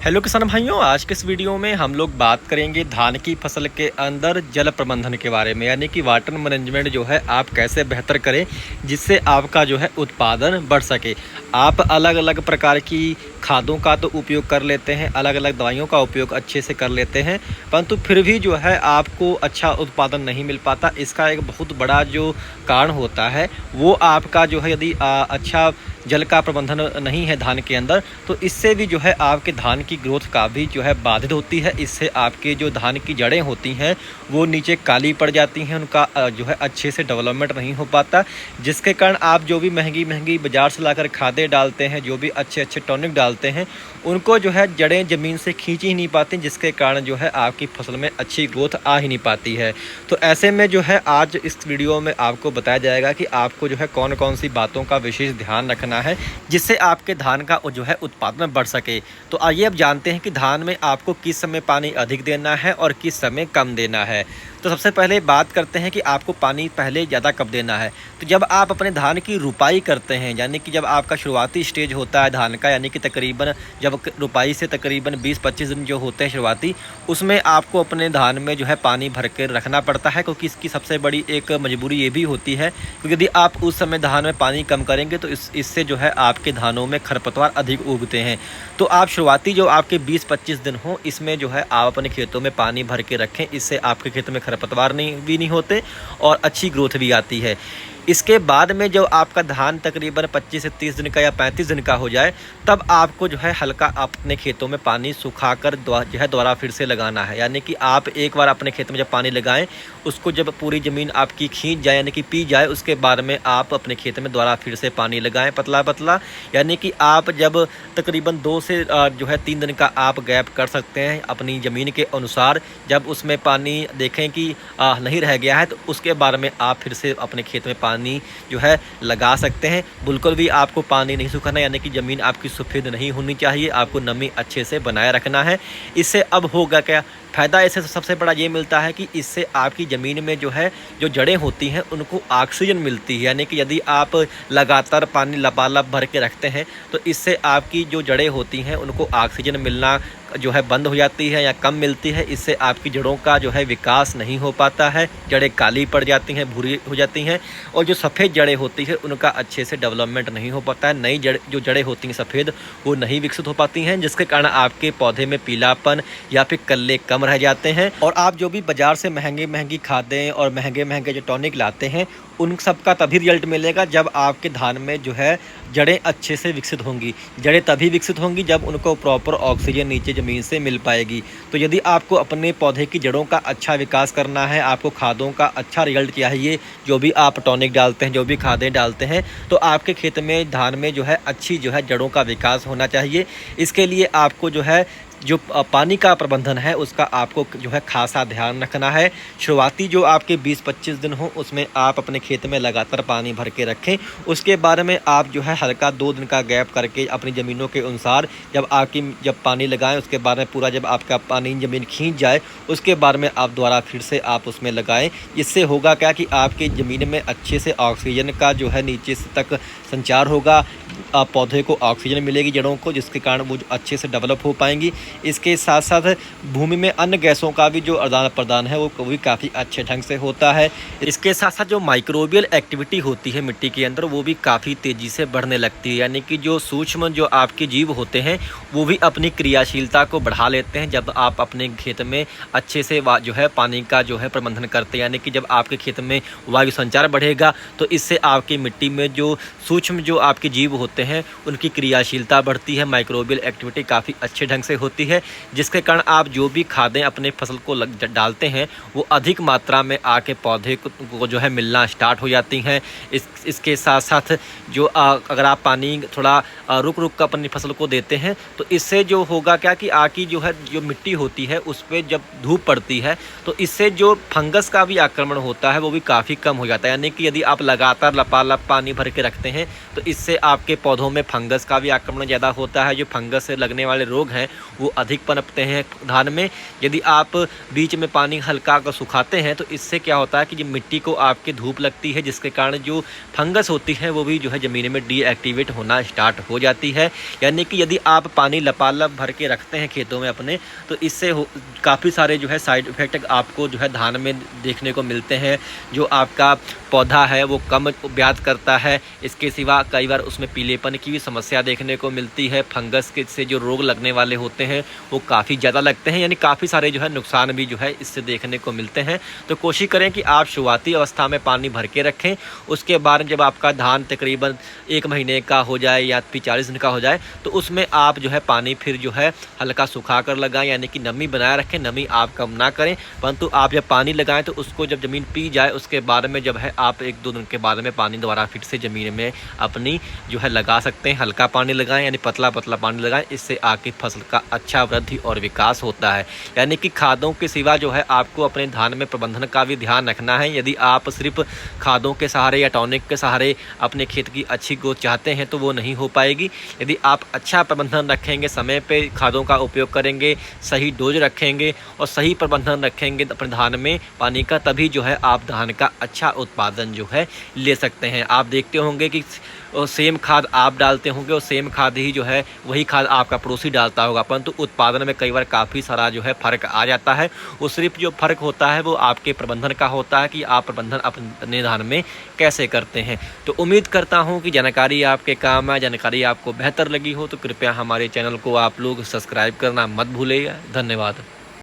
Hello किसान भाइयों, आज के इस वीडियो में हम लोग बात करेंगे धान की फसल के अंदर जल प्रबंधन के बारे में, यानी कि वाटर मैनेजमेंट जो है आप कैसे बेहतर करें जिससे आपका जो है उत्पादन बढ़ सके। आप अलग अलग प्रकार की खादों का तो उपयोग कर लेते हैं, अलग अलग दवाइयों का उपयोग अच्छे से कर लेते हैं, परंतु फिर भी जो है आपको अच्छा उत्पादन नहीं मिल पाता। इसका एक बहुत बड़ा जो कारण होता है वो आपका जो है यदि अच्छा जल का प्रबंधन नहीं है धान के अंदर, तो इससे भी जो है आपके धान की ग्रोथ का भी जो है बाधित होती है। इससे आपके जो धान की जड़ें होती हैं वो नीचे काली पड़ जाती हैं, उनका जो है अच्छे से डेवलपमेंट नहीं हो पाता, जिसके कारण आप जो भी महंगी महंगी बाज़ार से लाकर खादें डालते हैं, जो भी अच्छे अच्छे टॉनिक डालते हैं, उनको जो है जड़ें ज़मीन से खींच ही नहीं पाती, जिसके कारण जो है आपकी फसल में अच्छी ग्रोथ आ ही नहीं पाती है। तो ऐसे में जो है आज इस वीडियो में आपको बताया जाएगा कि आपको जो है कौन कौन सी बातों का विशेष ध्यान रखना है जिससे आपके धान का जो है उत्पादन बढ़ सके। तो आइए अब जानते हैं कि धान में आपको किस समय पानी अधिक देना है और किस समय कम देना है। तो सबसे पहले बात करते हैं कि आपको पानी पहले ज़्यादा कब देना है। तो जब आप अपने धान की रुपाई करते हैं, यानी कि जब आपका शुरुआती स्टेज होता है धान का, यानी कि तकरीबन जब रुपाई से तकरीबन 20-25 दिन जो होते हैं शुरुआती, उसमें आपको अपने धान में जो है पानी भर के रखना पड़ता है, क्योंकि इसकी सबसे बड़ी एक मजबूरी ये भी होती है क्योंकि यदि आप उस समय धान में पानी कम करेंगे तो इससे जो है आपके धानों में खरपतवार अधिक उगते हैं। तो आप शुरुआती जो आपके 20-25 दिन हो, इसमें जो है आप अपने खेतों में पानी भर के रखें, इससे आपके खेत में खरपतवार नहीं होते और अच्छी ग्रोथ भी आती है। इसके बाद में जब आपका धान तकरीबन 25 से 30 दिन का या 35 दिन का हो जाए, तब आपको जो है हल्का अपने खेतों में पानी सुखाकर जो है दोबारा फिर से लगाना है। यानी कि आप एक बार अपने खेत में जब पानी लगाएं, उसको जब पूरी ज़मीन आपकी खींच जाए यानी कि पी जाए, उसके बाद में आप अपने खेत में दोबारा फिर से पानी लगाएं पतला पतला। यानी कि आप जब तकरीबन 2 से जो है 3 दिन का आप गैप कर सकते हैं अपनी ज़मीन के अनुसार। जब उसमें पानी देखें कि नहीं रह गया है, तो उसके बाद में आप फिर से अपने खेत में पानी जो है लगा सकते हैं। बिल्कुल भी आपको पानी नहीं सुखाना, यानी कि ज़मीन आपकी सफ़ेद नहीं होनी चाहिए, आपको नमी अच्छे से बनाए रखना है। इससे अब होगा क्या फ़ायदा, इससे सबसे बड़ा ये मिलता है कि इससे आपकी ज़मीन में जो है जो जड़ें होती हैं उनको ऑक्सीजन मिलती है। यानी कि यदि आप लगातार पानी लबालब भर के रखते हैं तो इससे आपकी जो जड़ें होती हैं उनको ऑक्सीजन मिलना जो है बंद हो जाती है या कम मिलती है। इससे आपकी जड़ों का जो है विकास नहीं हो पाता है, जड़ें काली पड़ जाती हैं, भूरी हो जाती हैं, और जो सफ़ेद जड़ें होती हैं उनका अच्छे से डेवलपमेंट नहीं हो पाता है। नई जो जड़ें होती हैं सफ़ेद, वो नहीं विकसित हो पाती हैं, जिसके कारण आपके पौधे में पीलापन या फिर कल्ले कम रह जाते हैं। और आप जो भी बाज़ार से महंगी महंगी खादें और महंगे महंगे जो टॉनिक लाते हैं, उन सब का तभी रिजल्ट मिलेगा जब आपके धान में जो है जड़ें अच्छे से विकसित होंगी। जड़ें तभी विकसित होंगी जब उनको प्रॉपर ऑक्सीजन नीचे ज़मीन से मिल पाएगी। तो यदि आपको अपने पौधे की जड़ों का अच्छा विकास करना है, आपको खादों का अच्छा रिजल्ट चाहिए, जो भी आप टॉनिक डालते हैं, जो भी खादें डालते हैं, तो आपके खेत में धान में जो है अच्छी जो है जड़ों का विकास होना चाहिए। इसके लिए आपको जो है जो पानी का प्रबंधन है उसका आपको जो है खासा ध्यान रखना है। शुरुआती जो आपके 20-25 दिन हो उसमें आप अपने खेत में लगातार पानी भर के रखें। उसके बाद में आप जो है हल्का 2 दिन का गैप करके अपनी ज़मीनों के अनुसार जब पानी लगाएं, उसके बाद में पूरा जब आपका पानी ज़मीन खींच जाए, उसके बाद में आप दोबारा फिर से आप उसमें लगाएं। इससे होगा क्या कि आपकी ज़मीन में अच्छे से ऑक्सीजन का जो है नीचे तक संचार होगा, पौधे को ऑक्सीजन मिलेगी जड़ों को, जिसके कारण वो अच्छे से डेवलप हो पाएंगी। इसके साथ साथ भूमि में अन्य गैसों का भी जो आदान प्रदान है वो भी काफ़ी अच्छे ढंग से होता है। इसके साथ साथ जो माइक्रोबियल एक्टिविटी होती है मिट्टी के अंदर, वो भी काफ़ी तेज़ी से बढ़ने लगती है। यानी कि जो सूक्ष्म जो आपके जीव होते हैं वो भी अपनी क्रियाशीलता को बढ़ा लेते हैं जब आप अपने खेत में अच्छे से जो है पानी का जो है प्रबंधन करते हैं। यानी कि जब आपके खेत में वायु संचार बढ़ेगा तो इससे आपकी मिट्टी में जो सूक्ष्म जो आपके जीव होते हैं उनकी क्रियाशीलता बढ़ती है, माइक्रोबियल एक्टिविटी काफ़ी अच्छे ढंग से होती है, जिसके कारण आप जो भी खादें अपने फसल को डालते हैं वो अधिक मात्रा में आके पौधे को जो है मिलना स्टार्ट हो जाती हैं। इसके साथ साथ जो अगर आप पानी थोड़ा रुक रुक कर अपनी फसल को देते हैं तो इससे जो होगा क्या कि आकी जो है जो मिट्टी होती है उस पर जब धूप पड़ती है तो इससे जो फंगस का भी आक्रमण होता है वो भी काफ़ी कम हो जाता है। यानी कि यदि आप लगातार लपालप पानी भर के रखते हैं तो इससे आपके पौधों में फंगस का भी आक्रमण ज़्यादा होता है। जो फंगस से लगने वाले रोग हैं वो अधिक पनपते हैं धान में। यदि आप बीच में पानी हल्का कर सुखाते हैं तो इससे क्या होता है कि जो मिट्टी को आपके धूप लगती है, जिसके कारण जो फंगस होती है वो भी जो है ज़मीन में डीएक्टिवेट होना स्टार्ट हो जाती है। यानी कि यदि आप पानी लपालप भर के रखते हैं खेतों में अपने, तो इससे काफ़ी सारे जो है साइड इफ़ेक्ट आपको जो है धान में देखने को मिलते हैं। जो आपका पौधा है वो कम ब्याज करता है। इसके सिवा कई बार उसमें पीलेपन की भी समस्या देखने को मिलती है। फंगस के से जो रोग लगने वाले होते हैं वो काफ़ी ज़्यादा लगते हैं, यानी काफ़ी सारे जो है नुकसान भी जो है इससे देखने को मिलते हैं। तो कोशिश करें कि आप शुरुआती अवस्था में पानी भर के रखें। उसके बाद जब आपका धान तकरीबन 1 महीने का हो जाए या 40 दिन का हो जाए तो उसमें आप जो है पानी फिर जो है हल्का सुखा कर लगाएं, यानी कि नमी बनाए रखें। नमी आप कम ना करें, परंतु आप जब पानी लगाएं तो उसको जब ज़मीन पी जाए उसके बाद में जब है आप 1-2 दिन के बाद में पानी दोबारा फिर से ज़मीन में अपनी जो है लगा सकते हैं। हल्का पानी लगाएं, यानी पतला पतला पानी लगाएं। इससे आपकी फसल का अच्छा वृद्धि और विकास होता है। यानी कि खादों के सिवा जो है आपको अपने धान में प्रबंधन का भी ध्यान रखना है। यदि आप सिर्फ खादों के सहारे या टॉनिक के सहारे अपने खेत की अच्छी ग्रोथ चाहते हैं तो वो नहीं हो पाएगी। यदि आप अच्छा प्रबंधन रखेंगे, समय पे खादों का उपयोग करेंगे, सही डोज रखेंगे और सही प्रबंधन रखेंगे अपने धान में पानी का, तभी जो है आप धान का अच्छा उत्पादन जो है ले सकते हैं। आप देखते होंगे कि सेम खाद आप डालते होंगे और सेम खाद ही जो है वही खाद आपका पड़ोसी डालता होगा, परंतु उत्पादन में कई बार काफ़ी सारा जो है फ़र्क आ जाता है। वो सिर्फ जो फ़र्क होता है वो आपके प्रबंधन का होता है कि आप प्रबंधन अपने धान में कैसे करते हैं। तो उम्मीद करता हूँ कि जानकारी आपके काम है, जानकारी आपको बेहतर लगी हो तो कृपया हमारे चैनल को आप लोग सब्सक्राइब करना मत भूलिएगा। धन्यवाद।